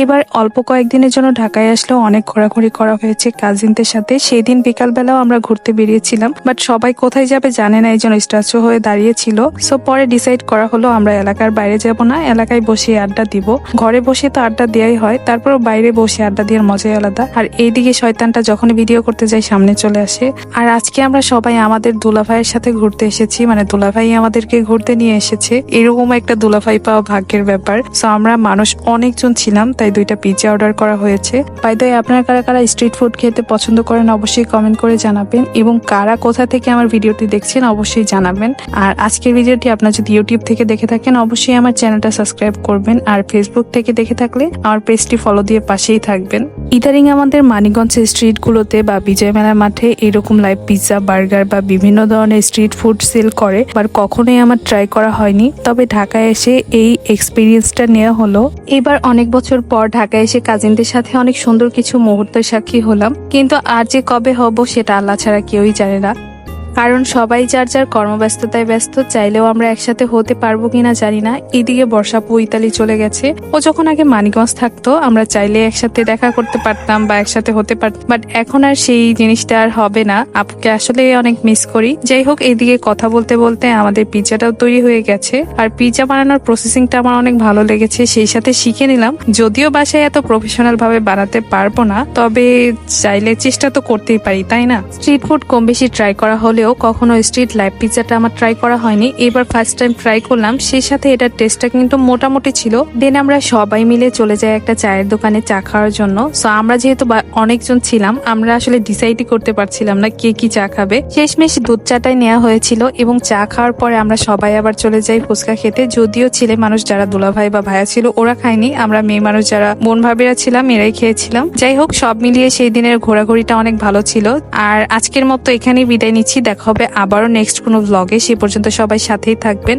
এবার অল্প কয়েকদিনের জন্য ঢাকায় আসলেও অনেক ঘোরাঘুরি করা হয়েছে কাজিনদের সাথে। সেই দিন বিকালবেলাও আমরা ঘুরতে বেরিয়েছিলাম, বাট সবাই কোথায় যাবে জানে না, এই জন্য স্ট্যাচু হয়ে দাঁড়িয়েছিল। সো পরে ডিসাইড করা হলো আমরা এলাকার বাইরে যাব না, এলাকায় বসে আড্ডা দিব। ঘরে বসে তো আড্ডা দেওয়াই হয়, তারপর বাইরে বসে আড্ডা দেওয়ার মজাই আলাদা। আর এইদিকে শয়তানটা যখন ভিডিও করতে যাই সামনে চলে আসে। আর আজকে আমরা সবাই আমাদের দুলাভাইয়ের সাথে ঘুরতে এসেছি, মানে দুলাভাই আমাদেরকে ঘুরতে নিয়ে এসেছে। এরকম একটা দুলাভাই পাওয়া ভাগ্যের ব্যাপার। সো আমরা মানুষ অনেকজন ছিলাম, তাই 2টা পিৎজা অর্ডার করা হয়েছে। বাই দ্য ওয়ে, আপনারা কারা কারা স্ট্রিট ফুড খেতে পছন্দ করেন অবশ্যই কমেন্ট করে জানাবেন, এবং কারা কোথা থেকে আমার ভিডিওটি দেখছেন অবশ্যই জানাবেন। আর আজকের ভিডিওটি আপনারা যদি ইউটিউব থেকে দেখে থাকেন অবশ্যই আমার চ্যানেলটা সাবস্ক্রাইব করবেন, আর ফেসবুক থেকে দেখে থাকলে আমার পেজটি ফলো দিয়ে পাশেই থাকবেন। ইদারিং আমাদের মানিকগঞ্জের স্ট্রিট গুলোতে বা বিজয় মেলার মাঠে এরকম লাইভ পিৎজা, বার্গার বা বিভিন্ন ধরনের স্ট্রিট ফুড সেল করে, বাট কখনোই আমার ট্রাই করা হয়নি। তবে ঢাকায় এসে এই এক্সপিরিয়েন্সটা নেওয়া হলো। এবার অনেক বছর পর ঢাকায় এসে কাজিনদের সাথে অনেক সুন্দর কিছু মুহূর্তের সাক্ষী হলাম, কিন্তু আর যে কবে হব সেটা আল্লাহ ছাড়া কেউই জানে না। কারণ সবাই যার যার কর্মব্যস্ততায় ব্যস্ত, চাইলেও আমরা একসাথে হতে পারবো কিনা জানি না। এদিকে বর্ষাপু ইতালি চলে গেছে। ও যখন আগে মানিকগঞ্জ থাকতো আমরা চাইলে একসাথে দেখা করতে পারতাম বা একসাথে হতে পারতাম, বাট এখন আর সেই জিনিসটা আর হবে না। আপুকে আসলে অনেক মিস করি। যাই হোক, এইদিকে কথা বলতে বলতে আমাদের পিৎজাটাও তৈরি হয়ে গেছে। আর পিৎজা বানানোর প্রসেসিংটা আমার অনেক ভালো লেগেছে, সেই সাথে শিখে নিলাম। যদিও বাসায় এত প্রফেশনাল ভাবে বানাতে পারবো না, তবে চাইলে চেষ্টা তো করতেই পারি, তাই না? স্ট্রিট ফুড কম বেশি ট্রাই করা হলেও কখনো স্ট্রিট লাইভ পিৎজাটা আমার ট্রাই করা হয়নি। এবার ফার্স্ট টাইম ট্রাই করলাম, সেই সাথে এটার টেস্টটা কিন্তু মোটামুটি ছিল। দেন আমরা সবাই মিলে চলে যাই একটা চায়ের দোকানে চা খাওয়ার জন্য। সো আমরা যেহেতু অনেকজন ছিলাম, আমরা আসলে ডিসাইডই করতে পারছিলাম না কে কি চা খাবে। শেষমেশ দুধ চাটাই নেওয়া হয়েছিল, এবং চা খাওয়ার পরে আমরা সবাই আবার চলে যাই ফুচকা খেতে। যদিও ছেলে মানুষ যারা দুলাভাই বা ভাইয়া ছিল ওরা খায়নি, আমরা মেয়ে মানুষ যারা বোন ভাবিরা ছিলাম এরাই খেয়েছিলাম। যাই হোক, সব মিলিয়ে সেই দিনের ঘোরাঘুরিটা অনেক ভালো ছিল। আর আজকের মতো এখানেই বিদায় নিচ্ছি, দেখা হবে আবারও নেক্সট কোনো ব্লগে। সে পর্যন্ত সবাই সাথেই থাকবেন।